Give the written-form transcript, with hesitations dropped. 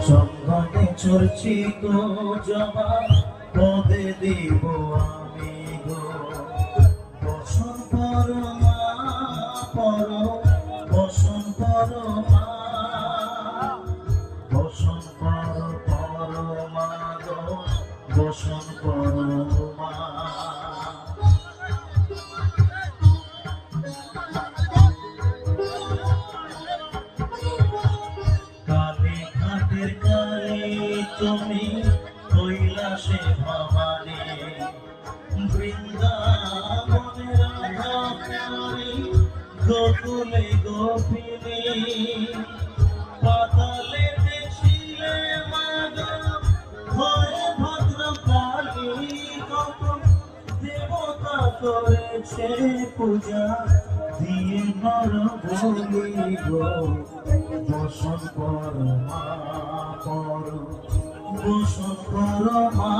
চন্দনে চর্চিত জবা পদে দিব আমি গো বসন পরমা পর বসন পরমা বসন পরমা গো বসন পরমা কালী ঘাটের কালী তুমি কৈলাসে ভবানী বৃন্দাবনে রাধা প্যারী গোকুলে গোপিনী পাতালে দেখিলে মাগো হয়ে ভদ্রকালী কত দেবতা করেছে পূজা দিয়ে নর বলি গো বসন পরমা পর বসন পরমা